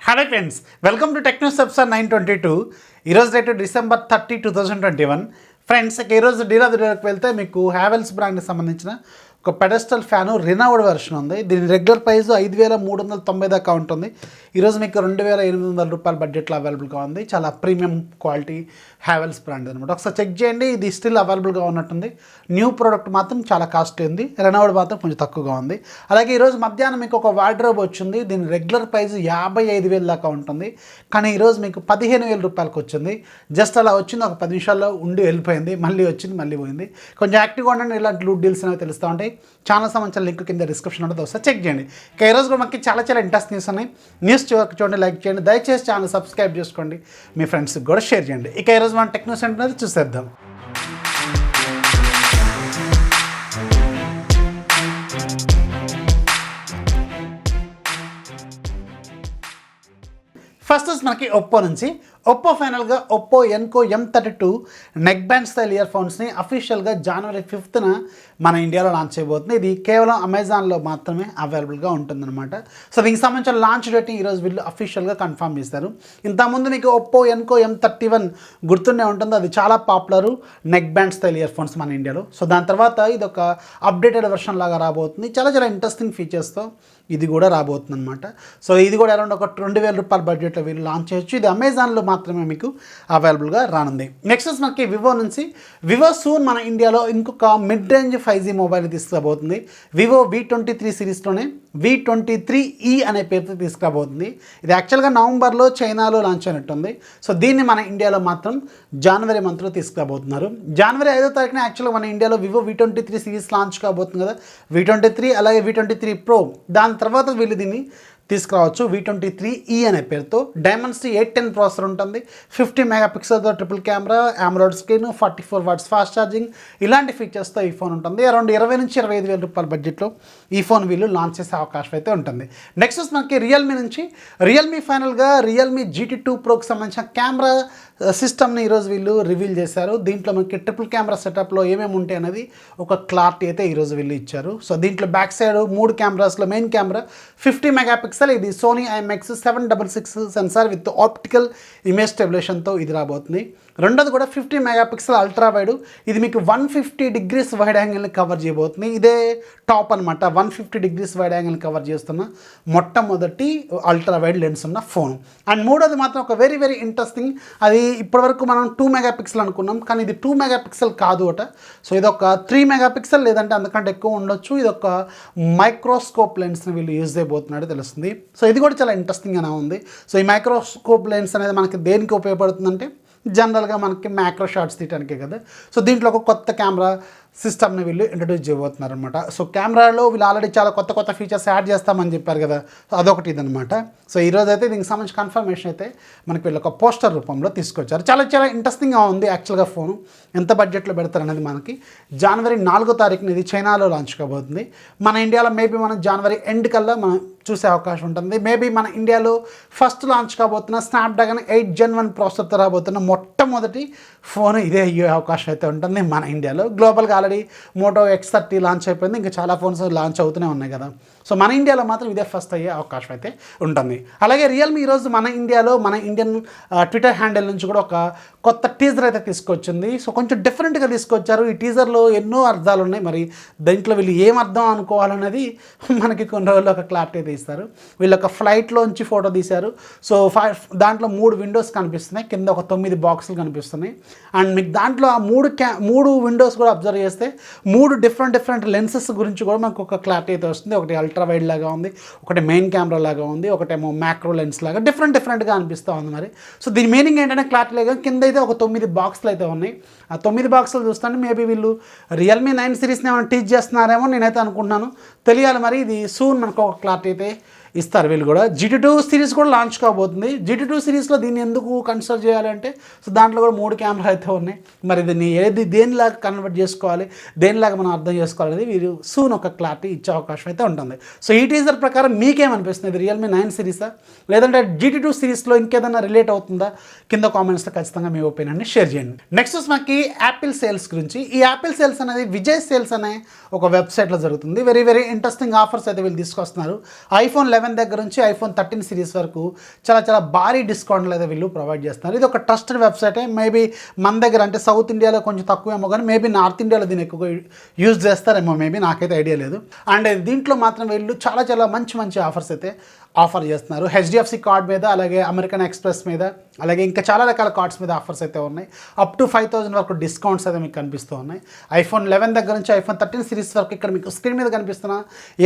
Hello friends, welcome to tech news episode 922. ఈరోజు date December 30, 2021. Friends, ఈరోజు డీలర్కి వెళ్తే మీకు హ్యావెల్స్ బ్రాండ్కి సంబంధించిన ఒక పెడెస్టల్ ఫ్యాను రినోవ్డ్ వెర్షన్ ఉంది. దీని రెగ్యులర్ ప్రైస్ 5,390 దాకా ఉంటుంది. ఈరోజు మీకు 2,800 రూపాయల బడ్జెట్లో అవైలబుల్గా ఉంది. చాలా ప్రీమియం క్వాలిటీ హ్యావెల్స్ బ్రాండ్ అనమాట. ఒకసారి చెక్ చేయండి, ఇది స్టిల్ అవైలబుల్గా ఉన్నట్టుంది. న్యూ ప్రోడక్ట్ మాత్రం చాలా కాస్ట్లీ ఉంది, రినోవ్డ్ మాత్రం కొంచెం తక్కువగా ఉంది. అలాగే ఈరోజు మధ్యాహ్నం మీకు ఒక వార్డ్రోబ్ వచ్చింది. దీని రెగ్యులర్ ప్రైస్ 55,000 దాకా ఉంటుంది, కానీ ఈరోజు మీకు 15,000 రూపాయలకు వచ్చింది. జస్ట్ అలా వచ్చింది, ఒక 10 నిమిషాల్లో ఉండి వెళ్ళిపోయింది, మళ్ళీ వచ్చింది మళ్ళీ పోయింది. కొంచెం యాక్టివ్గా ఉండండి, ఇలాంటి లూట్ డీల్స్ అనేవి తెలుస్తూ ఉంటాయి. ఛానల్ సంబంధించిన లింక్ కింద డిస్క్రిప్షన్ ఉంటుంది, ఒకసారి చెక్ చేయండి. ఇక ఈరోజు కూడా మనకి చాలా ఇంట్రెస్ట్ న్యూస్ ఉన్నాయి. న్యూస్ చూడండి, లైక్ చేయండి, దయచేసి ఛానల్ సబ్స్క్రైబ్ చేసుకోండి, మీ ఫ్రెండ్స్కి కూడా షేర్ చేయండి. ఇక ఈరోజు మన టెక్ న్యూస్ అంటే చూసేద్దాం. ఫస్ట్ మనకి ఒప్పో నుంచి ఒప్పో ఫైనల్గా Oppo Enco M32 neck band style ఇయర్ ఫోన్స్ని అఫీషియల్గా January 5th మన ఇండియాలో లాంచ్ చేయబోతుంది. ఇది కేవలం అమెజాన్లో మాత్రమే అవైలబుల్గా ఉంటుందన్నమాట. సో దీనికి సంబంధించిన లాంచ్ డేట్ని ఈరోజు వీళ్ళు అఫీషియల్గా కన్ఫర్మ్ చేస్తారు. ఇంతకుముందు మీకు ఒప్పో ఎన్కో M31 గుర్తుండే ఉంటుంది, అది చాలా popular neck band style ear phones మన ఇండియాలో. సో దాని తర్వాత ఇది ఒక అప్డేటెడ్ వెర్షన్ లాగా రాబోతుంది. చాలా ఇంట్రెస్టింగ్ ఫీచర్స్తో ఇది కూడా రాబోతుంది అనమాట. సో ఇది కూడా అరౌండ్ ఒక 2,000 రూపాయల బడ్జెట్లో వీళ్ళు లాంచ్ చేయొచ్చు. ఇది అమెజాన్లో మాత్రమే మీకు అవైలబుల్గా రానుంది. నెక్స్ట్ మనకి వివో నుంచి వివో సూన్ మన ఇండియాలో ఇంకొక మిడ్ రేంజ్ 5G మొబైల్ తీసుకురాబోతుంది. వివో V23 సిరీస్లోనే V23e అనే పేరుతో తీసుకురాబోతుంది. ఇది యాక్చువల్గా నవంబర్లో చైనాలో లాంచ్ అయినట్టుంది. సో దీన్ని మన ఇండియాలో మాత్రం జనవరి మంత్లో తీసుకురాబోతున్నారు. January 5th యాక్చువల్గా మన ఇండియాలో వివో V23 సిరీస్ లాంచ్ కాబోతుంది కదా, V23 అలాగే V23 Pro. దాని తర్వాత వీళ్ళు దీన్ని తీసుకురావచ్చు V23e అనే పేరుతో. Dimensity 810 ప్రాసెసర్ ఉంటుంది, 50 మెగాపిక్సెల్తో triple camera, AMOLED screen, 44 watts fast charging, ఇలాంటి ఫీచర్స్తో ఈ ఫోన్ ఉంటుంది. అరౌండ్ 20 నుంచి 25,000 రూపాయల బడ్జెట్లో ఈ ఫోన్ వీళ్ళు లాంచ్ చేసే అవకాశం అయితే ఉంటుంది. నెక్స్ట్ మనకి రియల్మీ నుంచి రియల్మీ ఫైనల్గా రియల్మీ GT2 ప్రోకి సంబంధించిన కెమెరా సిస్టమ్ని ఈరోజు వీళ్ళు రివీల్ చేశారు. దీంట్లో మనకి ట్రిపుల్ కెమెరా సెటప్లో ఏమేమి ఉంటాయి అనేది ఒక క్లారిటీ అయితే ఈరోజు వీళ్ళు ఇచ్చారు. సో దీంట్లో బ్యాక్ సైడ్ 3 కెమెరాస్లో మెయిన్ కెమెరా 50 మెగాపిక్సెల్, ఇది Sony IMX 766 sensor with optical image స్టెబిలేషన్తో ఇది రాబోతుంది. రెండోది కూడా 50 మెగాపిక్సెల్ అల్ట్రా వైడ్, ఇది మీకు 150 degrees వైడ్ యాంగిల్ని కవర్ చేయబోతుంది. ఇదే టాప్ అనమాట, 150 degrees వైడ్ యాంగిల్ని కవర్ చేస్తున్న మొట్టమొదటి అల్ట్రా వైడ్ లెన్స్ ఉన్న ఫోన్. అండ్ మూడోది మాత్రం ఒక వెరీ ఇంట్రెస్టింగ్, అది ఇప్పటివరకు మనం 2 మెగాపిక్సెల్ అనుకున్నాం, కానీ ఇది 2 మెగాపిక్సెల్ కాదు అట. సో ఇది ఒక 3 మెగాపిక్సెల్ లేదంటే అంతకంటే ఎక్కువ ఉండొచ్చు. ఇది ఒక మైక్రోస్కోప్ లెన్స్ని వీళ్ళు యూజ్ చేయబోతున్నట్టు తెలుస్తుంది. సో ఇది కూడా చాలా ఇంట్రెస్టింగ్గానే ఉంది. సో ఈ మైక్రోస్కోప్ లెన్స్ అనేది మనకి దేనికి ఉపయోగపడుతుందంటే జనరల్గా మనకి మ్యాక్రో షాట్స్ తీయడానికే కదా. సో దీంట్లో ఒక కొత్త కెమెరా సిస్టమ్ని వీళ్ళు ఇంట్రడ్యూస్ చేయబోతున్నారు అనమాట. సో కెమెరాలో వీళ్ళు ఆల్రెడీ చాలా కొత్త ఫీచర్స్ యాడ్ చేస్తామని చెప్పారు కదా, సో అదొకటి ఇదనమాట. సో ఈరోజు అయితే దీనికి సంబంధించిన కన్ఫర్మేషన్ అయితే మనకి వీళ్ళు ఒక పోస్టర్ రూపంలో తీసుకొచ్చారు. చాలా ఇంట్రెస్టింగ్గా ఉంది యాక్చువల్గా ఫోను. ఎంత బడ్జెట్లో పెడతారు అనేది మనకి January 4th ఇది చైనాలో లాంచ్ కాబోతుంది. మన ఇండియాలో మేబీ మనం January end కల్లా మనం చూసే అవకాశం ఉంటుంది. మేబీ మన ఇండియాలో ఫస్ట్ లాంచ్ కాబోతున్న స్నాప్డ్రాగన్ 8 Gen 1 ప్రాసెసర్తో రాబోతున్న మొట్టమొదటి ఫోన్ ఇదే అయ్యే అవకాశం అయితే ఉంటుంది మన ఇండియాలో. గ్లోబల్గా ఆల్రెడీ మోటో X30 లాంచ్ అయిపోయింది, ఇంకా చాలా ఫోన్స్ లాంచ్ అవుతూనే ఉన్నాయి కదా. సో మన ఇండియాలో మాత్రం ఇదే ఫస్ట్ అయ్యే అవకాశం అయితే ఉంటుంది. అలాగే రియల్మీ ఈరోజు మన ఇండియాలో మన ఇండియన్ ట్విట్టర్ హ్యాండిల్ నుంచి కూడా ఒక కొత్త టీజర్ అయితే తీసుకొచ్చింది. సో కొంచెం డిఫరెంట్గా తీసుకొచ్చారు. ఈ టీజర్లో ఎన్నో అర్థాలు ఉన్నాయి, మరి దాంట్లో వీళ్ళు ఏం అర్థం అనుకోవాలనేది మనకి కొన్ని రోజుల్లో ఒక క్లారిటీ అయితే ఇస్తారు. వీళ్ళు ఒక ఫ్లైట్లోంచి ఫోటో తీశారు. సో దాంట్లో 3 విండోస్ కనిపిస్తున్నాయి, కింద ఒక 9 బాక్సులు కనిపిస్తున్నాయి. అండ్ మీకు దాంట్లో ఆ 3 విండోస్ కూడా అబ్జర్వ్ చేస్తే 3 డిఫరెంట్ లెన్సెస్ గురించి కూడా మనకు ఒక క్లారిటీ అయితే వస్తుంది. ఒకటి అల్ట్రా వైడ్ లాగా ఉంది, ఒకటి మెయిన్ కెమెరా లాగా ఉంది, ఒకటేమో మ్యాక్రో లెన్స్ లాగా డిఫరెంట్గా అనిపిస్తూ ఉంది మరి. సో దీని మీనింగ్ ఏంటంటే క్లారిటీ లేక కింద అయితే ఒక 9 బాక్సులు అయితే ఉన్నాయి. ఆ 9 బాక్సులు చూస్తుంటే మేబీ వీళ్ళు రియల్మీ 9 సిరీస్ని ఏమైనా టీచ్ చేస్తున్నారేమో నేనైతే అనుకుంటున్నాను. తెలియాలి మరి, ఇది సూన్ మనకు ఒక క్లారిటీ అయితే ఇస్తారు వీళ్ళు కూడా. GT2 సిరీస్ కూడా లాంచ్ కాబోతుంది. GT2 సిరీస్లో దీన్ని ఎందుకు కన్సిడర్ చేయాలంటే సో దాంట్లో కూడా 3 కెమెరాలు అయితే ఉన్నాయి. మరి దీన్ని దేనిలాగా కన్వర్ట్ చేసుకోవాలి, దేనిలాగా మనం అర్థం చేసుకోవాలనేది వీరు సూన్ ఒక క్లారిటీ ఇచ్చే అవకాశం అయితే ఉంటుంది. సో ఈ టీజర్ ప్రకారం మీకేమనిపిస్తుంది, ఇది రియల్మీ 9 సిరీసా లేదంటే GT2 సిరీస్లో ఇంకేదైనా రిలేట్ అవుతుందా? కింద కామెంట్స్లో ఖచ్చితంగా మీ ఒపీనియన్ని షేర్ చేయండి. నెక్స్ట్ మనకి యాపిల్ సేల్స్ గురించి. ఈ యాపిల్ సేల్స్ అనేది విజయ్ సేల్స్ అనే ఒక వెబ్సైట్లో జరుగుతుంది. వెరీ ఇంట్రెస్టింగ్ ఆఫర్స్ అయితే వీళ్ళు తీసుకొస్తున్నారు. iPhone 11 11 దగ్గర నుంచి ఐఫోన్ 13 సిరీస్ వరకు చాలా భారీ డిస్కౌంట్లు అయితే వీళ్ళు ప్రొవైడ్ చేస్తున్నారు. ఇది ఒక ట్రస్టెడ్ వెబ్సైటే. మేబీ మన దగ్గర అంటే సౌత్ ఇండియాలో కొంచెం తక్కువేమో కానీ మేబీ నార్త్ ఇండియాలో దీన్ని ఎక్కువగా యూజ్ చేస్తారేమో, మేబీ నాకైతే ఐడియా లేదు. అండ్ దీంట్లో మాత్రం వీళ్ళు చాలా మంచి ఆఫర్స్ అయితే ఆఫర్ చేస్తున్నారు. హెచ్డిఎఫ్సి కార్డ్ మీద, అలాగే అమెరికన్ ఎక్స్ప్రెస్ మీద, అలాగే ఇంకా చాలా రకాల కార్డ్స్ మీద ఆఫర్స్ అయితే ఉన్నాయి. అప్ టు 5,000 వరకు డిస్కౌంట్స్ అయితే మీకు కనిపిస్తూ ఉన్నాయి. ఐఫోన్ 11 దగ్గర నుంచి ఐఫోన్ 13 సిరీస్ వరకు ఇక్కడ మీకు స్క్రీన్ మీద కనిపిస్తున్న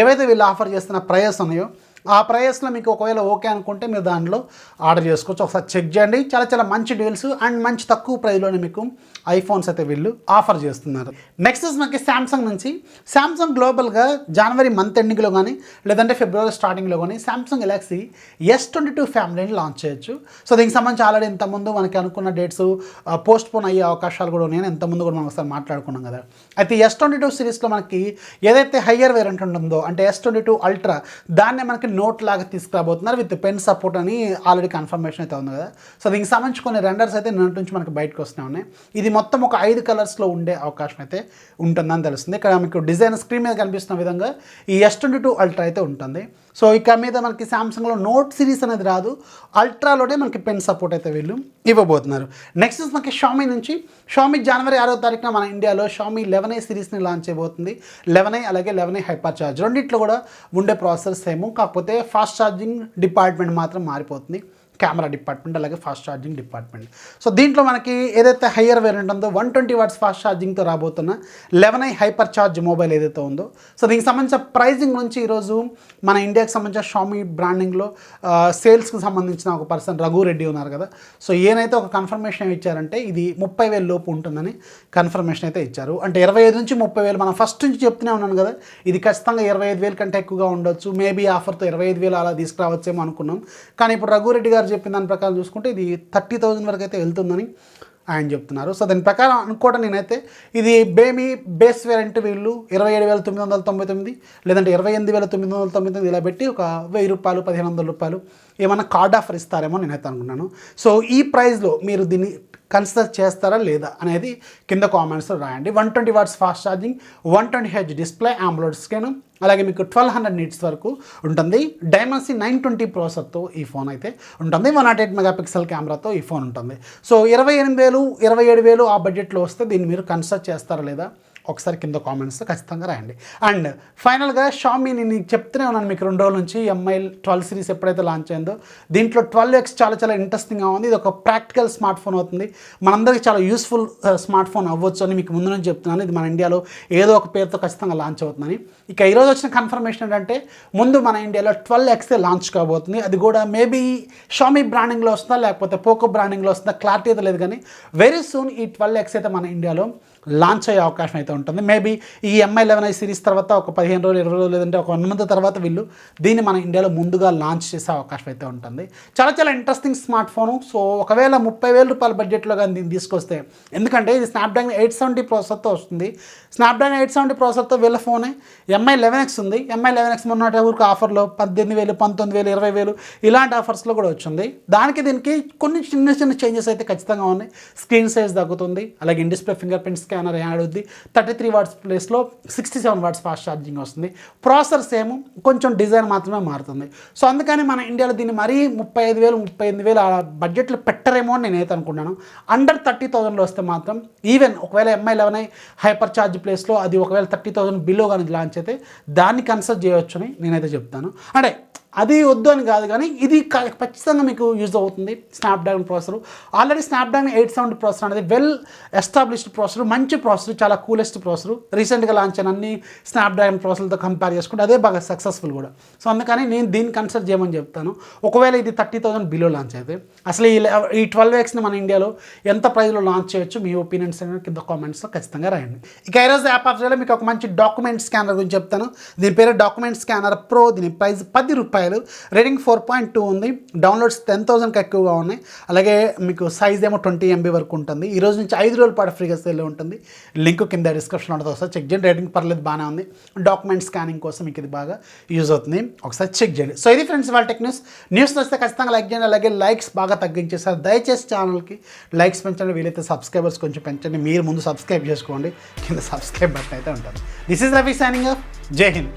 ఏవైతే వీళ్ళు ఆఫర్ చేస్తున్న ప్రైస్ ఉన్నాయో ఆ ప్రైస్లో మీకు ఒకవేళ ఓకే అనుకుంటే మీరు దాంట్లో ఆర్డర్ చేసుకోవచ్చు. ఒకసారి చెక్ చేయండి. చాలా మంచి డీల్స్ అండ్ మంచి తక్కువ ప్రైస్లోనే మీకు ఐఫోన్స్ అయితే వీళ్ళు ఆఫర్ చేస్తున్నారు. నెక్స్ట్ మనకి శాంసంగ్ నుంచి. శాంసంగ్ గ్లోబల్గా జనవరి మంత్ ఎండింగ్లో కానీ లేదంటే ఫిబ్రవరి స్టార్టింగ్లో కానీ శాంసంగ్ గెలాక్సీ S22 ఫ్యామిలీని లాంచ్ చేయొచ్చు. సో దీనికి సంబంధించి ఆల్రెడీ ఇంతకుముందు మనకి అనుకున్న డేట్స్ పోస్ట్ పోన్ అయ్యే అవకాశాలు కూడా ఉన్నాయి. ఇంతకుముందు కూడా మనం ఒకసారి మాట్లాడుకున్నాం కదా. అయితే S22 సిరీస్లో మనకి ఏదైతే హయ్యర్ వేరియంట్ ఉంటుందో అంటే S22 అల్ట్రా దాన్నే మనకి నోట్ లాగా తీసుకురాబోతున్నారు విత్ పెన్ సపోర్ట్ అని ఆల్రెడీ కన్ఫర్మేషన్ అయితే ఉంది కదా. సో దీనికి సంబంధించి కొన్ని రెండర్స్ అయితే నిన్నటి నుంచి మనకి బయటకు వస్తూనే ఉన్నాయి. ఇది మొత్తం ఒక 5 కలర్స్లో ఉండే అవకాశం అయితే ఉంటుందని తెలుస్తుంది. ఇక్కడ మీకు డిజైన్ స్క్రీన్ మీద కనిపిస్తున్న విధంగా ఈ S22 అల్ట్రా అయితే ఉంటుంది. సో ఇక మీద మనకి శాంసంగ్లో నోట్ సిరీస్ అనేది రాదు, అల్ట్రాలోనే మనకి పెన్ సపోర్ట్ అయితే వీళ్ళు ఇవ్వబోతున్నారు. నెక్స్ట్ మనకి షామీ నుంచి. షామీ జనవరి 6వ తారీఖున మన ఇండియాలో షామీ 11A సిరీస్ని లాంచ్ చేయబోతుంది. 11A అలాగే 11A హైపర్ చార్జ్ రెండిట్లో కూడా ఉండే ప్రాసెసర్ సేమ్, కాకపోతే ఫాస్ట్ ఛార్జింగ్ డిపార్ట్మెంట్ మాత్రం మారిపోతుంది. కెమెరా డిపార్ట్మెంట్ అలాగే ఫాస్ట్ ఛార్జింగ్ డిపార్ట్మెంట్. సో దీంట్లో మనకి ఏదైతే హయ్యర్ వేరియంట్ ఉందో 120 వాట్స్ ఫాస్ట్ ఛార్జింగ్తో రాబోతున్న 11A హైపర్ ఛార్జ్ మొబైల్ ఏదైతే ఉందో, సో దీనికి సంబంధించిన ప్రైజింగ్ నుంచి ఈరోజు మన ఇండియాకి సంబంధించిన షామీ బ్రాండింగ్లో సేల్స్కి సంబంధించిన ఒక పర్సన్ రఘురెడ్డి ఉన్నారు కదా. సో ఈయనైతే ఒక కన్ఫర్మేషన్ ఇచ్చారంటే ఇది 30,000 లోపు ఉంటుందని కన్ఫర్మేషన్ అయితే ఇచ్చారు. అంటే 25 నుంచి 30,000 మనం ఫస్ట్ నుంచి చెప్తూనే ఉన్నాను కదా, ఇది ఖచ్చితంగా 25,000 కంటే ఎక్కువగా ఉండొచ్చు. మేబీ ఆఫర్తో 25,000 అలా తీసుకురావచ్చేమో అనుకున్నాం. కానీ ఇప్పుడు రఘురెడ్డి గారు చెప్పిన దాని ప్రకారం చూసుకుంటే ఇది 30,000 వరకు అయితే వెళ్తుందని ఆయన చెప్తున్నారు. సో దాని ప్రకారం అనుకోవడం నేనైతే ఇది బేస్ వేరియంట్ వీళ్ళు 27,999 లేదంటే 28,999 ఇలా పెట్టి ఒక 1,000 రూపాయలు 1,500 రూపాయలు ఏమన్నా కార్డ్ ఆఫర్ ఇస్తారేమో నేనైతే అనుకున్నాను. సో ఈ ప్రైస్లో మీరు దీన్ని కన్సిడర్ చేస్తారా లేదా అనేది కింద కామెంట్స్లో రాయండి. 120 watts fast charging, 120Hz display, AMOLED screen, అలాగే మీకు 1200 నిట్స్ వరకు ఉంటుంది. డైమెన్సిటీ 920 ప్రాసెసర్తో ఈ ఫోన్ అయితే ఉంటుంది. 108 మెగాపిక్సెల్ కెమెరాతో ఈ ఫోన్ ఉంటుంది. సో 28,000 27,000 ఆ బడ్జెట్లో వస్తే దీన్ని మీరు కన్సిడర్ చేస్తారా లేదా ఒకసారి కింద కామెంట్స్ ఖచ్చితంగా రాయండి. అండ్ ఫైనల్గా షామీ నేను చెప్తూనే ఉన్నాను మీకు 2 రోజుల నుంచి MI 12 సిరీస్ ఎప్పుడైతే లాంచ్ అయిందో దీంట్లో 12X చాలా ఇంట్రెస్టింగ్గా ఉంది. ఇది ఒక ప్రాక్టికల్ స్మార్ట్ ఫోన్ అవుతుంది, మనందరికీ చాలా యూస్ఫుల్ స్మార్ట్ ఫోన్ అవ్వచ్చు అని మీకు ముందు నుంచి చెప్తున్నాను. ఇది మన ఇండియాలో ఏదో ఒక పేరుతో ఖచ్చితంగా లాంచ్ అవుతుందని. ఇక ఈరోజు వచ్చిన కన్ఫర్మేషన్ ఏంటంటే ముందు మన ఇండియాలో 12X లాంచ్ కాబోతుంది. అది కూడా మేబీ షామీ బ్రాండింగ్లో వస్తుందా లేకపోతే పోకో బ్రాండింగ్లో వస్తుందా క్లారిటీ అయితే లేదు, కానీ వెరీ సూన్ ఈ 12X అయితే మన ఇండియాలో లాంచ్ అయ్యే అవకాశం అయితే ఉంటుంది. మేబీ ఈ MI 11i సిరీస్ తర్వాత ఒక 15 రోజులు 20 రోజులు లేదంటే ఒక 1 మంత్ తర్వాత వీళ్ళు దీన్ని మన ఇండియాలో ముందుగా లాంచ్ చేసే అవకాశం అయితే ఉంటుంది. చాలా ఇంట్రెస్టింగ్ స్మార్ట్ ఫోను. సో ఒకవేళ 30,000 రూపాయల బడ్జెట్లో కానీ దీన్ని తీసుకొస్తే, ఎందుకంటే ఇది స్నాప్డ్రాగన్ 870 ప్రాసెసర్తో వస్తుంది. స్నాప్డ్రాగన్ 870 ప్రాసెసర్తో వీళ్ళ ఫోనే MI 11X ఉంది. MI 11X మొన్నటి ఊరికి ఆఫర్లో 18,000 19,000 20,000 ఇలాంటి ఆఫర్స్లో కూడా వచ్చింది. దీనికి కొన్ని చిన్న చేంజెస్ అయితే ఖచ్చితంగా ఉన్నాయి. స్క్రీన్ సైజ్ తగ్గుతుంది, అలాగే in display finger print scanner add అవుద్ది. 33 వాట్స్ ప్లేస్లో 67 వాట్స్ ఫాస్ట్ ఛార్జింగ్ వస్తుంది. ప్రాసెసర్ సేమ్, కొంచెం డిజైన్ మాత్రమే మారుతుంది. సో అందుకని మన ఇండియాలో దీన్ని మరీ 35,000 38,000 ఆ బడ్జెట్లో పెట్టరేమో అని నేనైతే అనుకున్నాను. అండర్ 30,000లో వస్తే మాత్రం ఈవెన్ ఒకవేళ MI 11i హైపర్ ఛార్జ్ ప్లేస్లో అది ఒకవేళ 30,000 బిలో కానీ లాంచ్ అయితే దాన్ని కన్సిడర్ చేయవచ్చు అని నేనైతే చెప్తాను. అంటే అది వద్దు అని కాదు, కానీ ఇది ఖచ్చితంగా మీకు యూజ్ అవుతుంది. Snapdragon processor already Snapdragon 870 processor అనేది వెల్ ఎస్టాబ్లిష్డ్ ప్రాసెసర్, మంచి ప్రాసెసర్, చాలా కూలెస్ట్ ప్రాసెసర్. రీసెంట్గా లాంచ్ అయిన అన్ని స్నాప్డ్రాగన్ ప్రాసెసర్తో కంపేర్ చేసుకుంటే అదే బాగా సక్సెస్ఫుల్ కూడా. సో అందుకని నేను దీన్ని కన్సిడర్ చేయమని చెప్తాను. ఒకవేళ ఇది 30,000 బిలో లాంచ్ అయితే అసలు ఈ 12Xని మన ఇండియాలో ఎంత ప్రైస్లో లాంచ్ చేయొచ్చు, మీ ఒపీనియన్స్ కింద కామెంట్స్లో ఖచ్చితంగా రాయండి. ఇక ఈరోజు యాప్ ఆఫ్ మీకు ఒక మంచి డాక్యుమెంట్ స్కానర్ గురించి చెప్తాను. దీని పేరు డాక్యుమెంట్ స్కానర్ ప్రో. దీని ప్రైస్ ₹10, రేటింగ్ 4.2 ఉంది. డౌన్లోడ్స్ 10,000కి ఎక్కువగా ఉన్నాయి. అలాగే మీకు సైజ్ ఏమో 20 MB వరకు ఉంటుంది. ఈ రోజు నుంచి 5 రోజుల పాటు ఫ్రీగా సేల్ ఉంటుంది. లింక్ కింద డిస్క్రిప్షన్లో ఉంటుంది, ఒకసారి చెక్ చేయండి. రేటింగ్ పర్లేదు, బాగానే ఉంది. డాక్యుమెంట్ స్కానింగ్ కోసం మీకు ఇది బాగా యూజ్ అవుతుంది, ఒకసారి చెక్ చేయండి. సో ఇది ఫ్రెండ్స్ వాళ్ళ టెక్ న్యూస్ వస్తే ఖచ్చితంగా లైక్ చేయండి. అలాగే లైక్స్ బాగా తగ్గించేసారు, దయచేసి ఛానల్కి లైక్స్ పెంచండి. వీలైతే సబ్స్క్రైబర్స్ కొంచెం పెంచండి. మీరు ముందు సబ్స్క్రైబ్ చేసుకోండి, కింద సబ్స్క్రైబ్ బటన్ అయితే ఉంటుంది. This is Rafi signing off. జై హింద్.